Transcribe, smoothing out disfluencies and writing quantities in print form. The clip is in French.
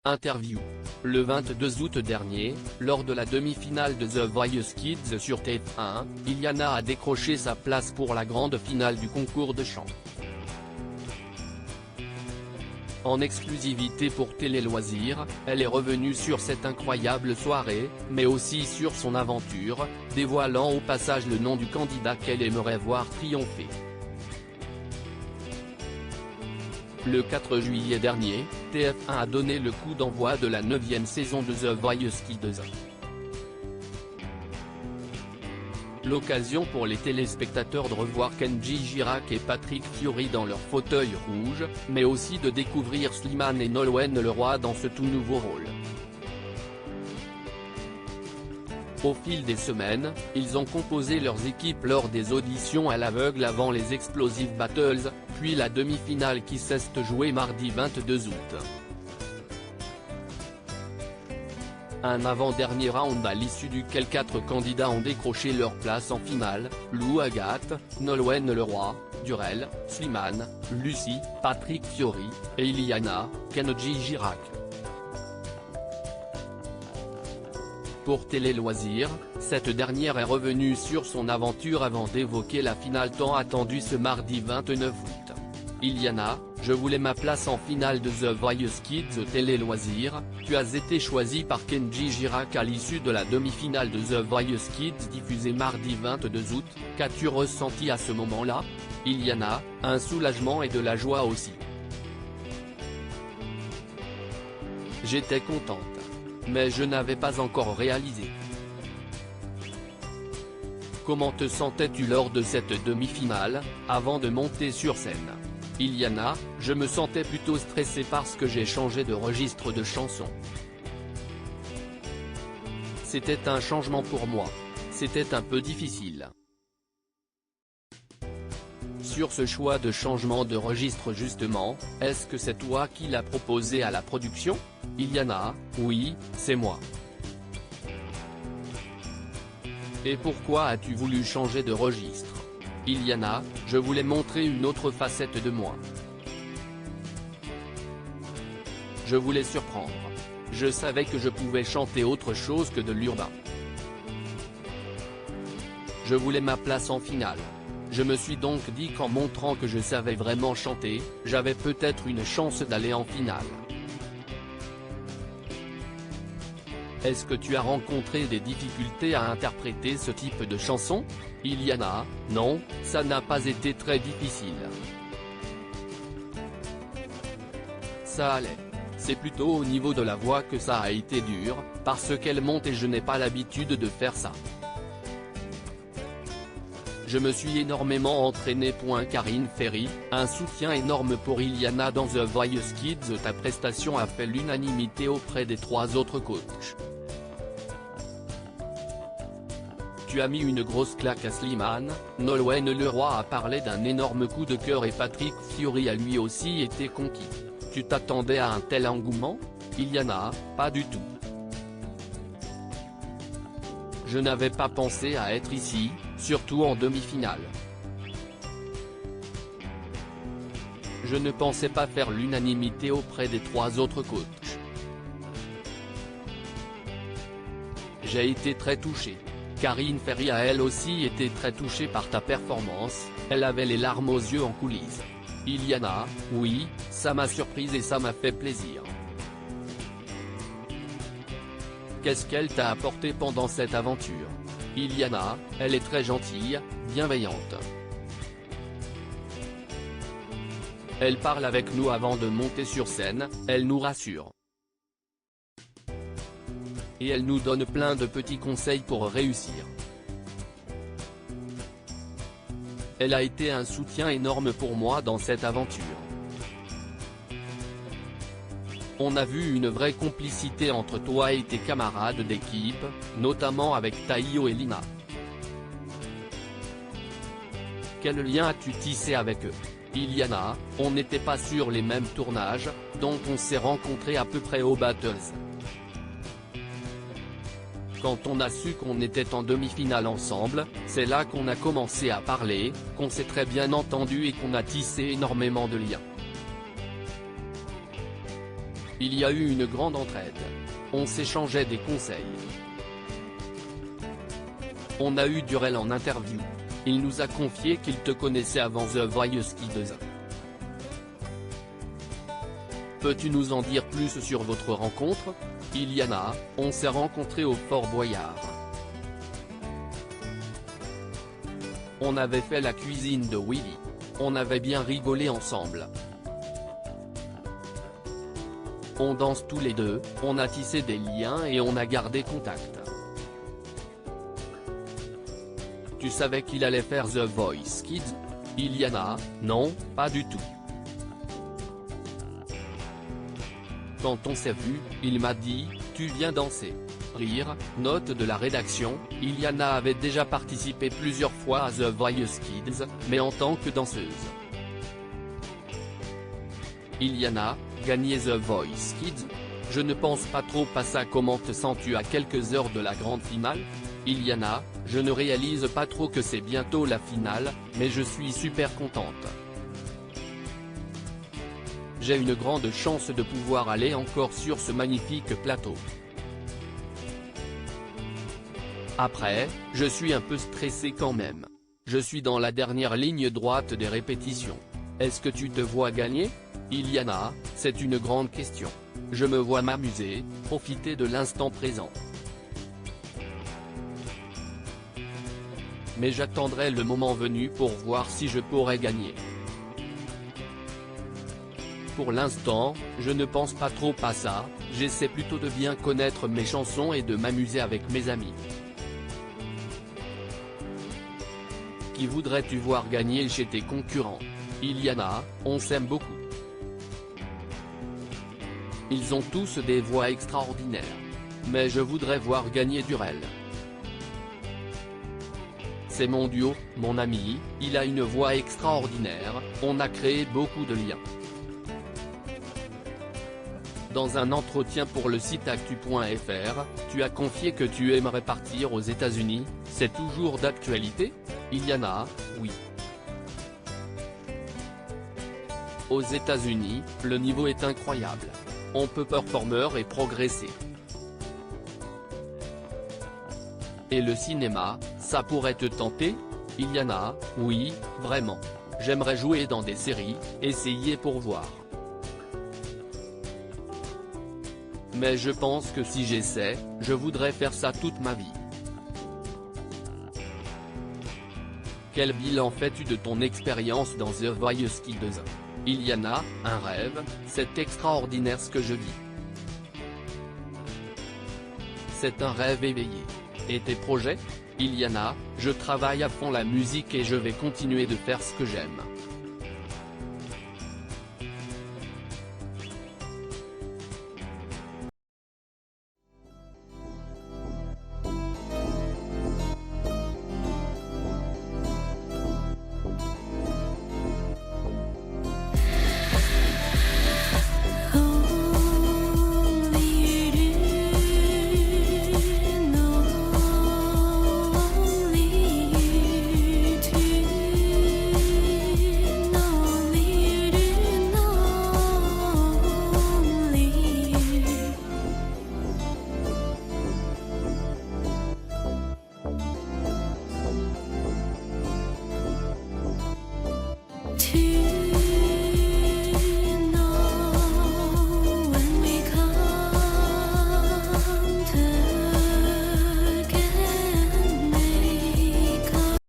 Interview. Le 22 août dernier, lors de la demi-finale de The Voice Kids sur TF1, Iliana a décroché sa place pour la grande finale du concours de chant. En exclusivité pour Télé Loisirs, elle est revenue sur cette incroyable soirée, mais aussi sur son aventure, dévoilant au passage le nom du candidat qu'elle aimerait voir triompher. Le 4 juillet dernier, TF1 a donné le coup d'envoi de la 9e saison de The Voice Kids. L'occasion pour les téléspectateurs de revoir Kenji Girac et Patrick Fiori dans leur fauteuil rouge, mais aussi de découvrir Slimane et Nolwenn Leroy dans ce tout nouveau rôle. Au fil des semaines, ils ont composé leurs équipes lors des auditions à l'aveugle avant les Explosive Battles, puis la demi-finale qui s'est jouée mardi 22 août. Un avant-dernier round à l'issue duquel 4 candidats ont décroché leur place en finale, Lou Agathe, Nolwenn Leroy, Durel, Slimane, Lucie, Patrick Fiori, et Iliana, Kenji Girac. Pour Télé Loisirs, cette dernière est revenue sur son aventure avant d'évoquer la finale tant attendue ce mardi 29 août. Iliana, je voulais ma place en finale de The Voice Kids Télé Loisirs, tu as été choisie par Kenji Girac à l'issue de la demi-finale de The Voice Kids diffusée mardi 22 août, qu'as-tu ressenti à ce moment-là? Iliana, un soulagement et de la joie aussi. J'étais contente. Mais je n'avais pas encore réalisé. Comment te sentais-tu lors de cette demi-finale, avant de monter sur scène? Iliana, je me sentais plutôt stressée parce que j'ai changé de registre de chanson. C'était un changement pour moi. C'était un peu difficile. Sur ce choix de changement de registre justement, est-ce que c'est toi qui l'as proposé à la production? Iliana, oui, c'est moi. Et pourquoi as-tu voulu changer de registre? Iliana, je voulais montrer une autre facette de moi. Je voulais surprendre. Je savais que je pouvais chanter autre chose que de l'urbain. Je voulais ma place en finale. Je me suis donc dit qu'en montrant que je savais vraiment chanter, j'avais peut-être une chance d'aller en finale. Est-ce que tu as rencontré des difficultés à interpréter ce type de chanson? Iliana, non, ça n'a pas été très difficile. Ça allait. C'est plutôt au niveau de la voix que ça a été dur, parce qu'elle monte et je n'ai pas l'habitude de faire ça. Je me suis énormément entraîné. Karine Ferry, un soutien énorme pour Iliana dans The Voice Kids. Ta prestation a fait l'unanimité auprès des 3 autres coachs. Tu as mis une grosse claque à Slimane, Nolwenn Leroy a parlé d'un énorme coup de cœur et Patrick Fiori a lui aussi été conquis. Tu t'attendais à un tel engouement? Iliana, pas du tout. Je n'avais pas pensé à être ici, surtout en demi-finale. Je ne pensais pas faire l'unanimité auprès des 3 autres coachs. J'ai été très touché. Karine Ferry a elle aussi été très touchée par ta performance, elle avait les larmes aux yeux en coulisses. Iliana, oui, ça m'a surprise et ça m'a fait plaisir. Qu'est-ce qu'elle t'a apporté pendant cette aventure? Iliana, elle est très gentille, bienveillante. Elle parle avec nous avant de monter sur scène, elle nous rassure. Et elle nous donne plein de petits conseils pour réussir. Elle a été un soutien énorme pour moi dans cette aventure. On a vu une vraie complicité entre toi et tes camarades d'équipe, notamment avec Taïo et Lina. Quel lien as-tu tissé avec eux? Iliana, on n'était pas sur les mêmes tournages, donc on s'est rencontrés à peu près aux Battles. Quand on a su qu'on était en demi-finale ensemble, c'est là qu'on a commencé à parler, qu'on s'est très bien entendu et qu'on a tissé énormément de liens. Il y a eu une grande entraide. On s'échangeait des conseils. On a eu Durel en interview. Il nous a confié qu'il te connaissait avant The Voice Kids. Peux-tu nous en dire plus sur votre rencontre? Iliana, on s'est rencontrés au Fort Boyard. On avait fait la cuisine de Willy. On avait bien rigolé ensemble. On danse tous les deux, on a tissé des liens et on a gardé contact. Tu savais qu'il allait faire The Voice Kids? Iliana, non, pas du tout. Quand on s'est vu, il m'a dit, tu viens danser. Rire, note de la rédaction, Iliana avait déjà participé plusieurs fois à The Voice Kids, mais en tant que danseuse. Iliana, gagner The Voice Kids? Je ne pense pas trop à ça. Comment te sens-tu à quelques heures de la grande finale? Iliana, je ne réalise pas trop que c'est bientôt la finale, mais je suis super contente. J'ai une grande chance de pouvoir aller encore sur ce magnifique plateau. Après, je suis un peu stressé quand même. Je suis dans la dernière ligne droite des répétitions. Est-ce que tu te vois gagner? Iliana, c'est une grande question. Je me vois m'amuser, profiter de l'instant présent. Mais j'attendrai le moment venu pour voir si je pourrais gagner. Pour l'instant, je ne pense pas trop à ça, j'essaie plutôt de bien connaître mes chansons et de m'amuser avec mes amis. Qui voudrais-tu voir gagner chez tes concurrents? Iliana, on s'aime beaucoup. Ils ont tous des voix extraordinaires. Mais je voudrais voir gagner Durel. C'est mon duo, mon ami, il a une voix extraordinaire, on a créé beaucoup de liens. Dans un entretien pour le site actu.fr, tu as confié que tu aimerais partir aux États-Unis, c'est toujours d'actualité? Iliana, oui. Aux États-Unis, le niveau est incroyable. On peut performer et progresser. Et le cinéma, ça pourrait te tenter? Iliana, oui, vraiment. J'aimerais jouer dans des séries, essayer pour voir. Mais je pense que si j'essaie, je voudrais faire ça toute ma vie. Quel bilan fais-tu de ton expérience dans The Voice Kids? Iliana, un rêve, c'est extraordinaire ce que je vis. C'est un rêve éveillé. Et tes projets? Iliana, je travaille à fond la musique et je vais continuer de faire ce que j'aime.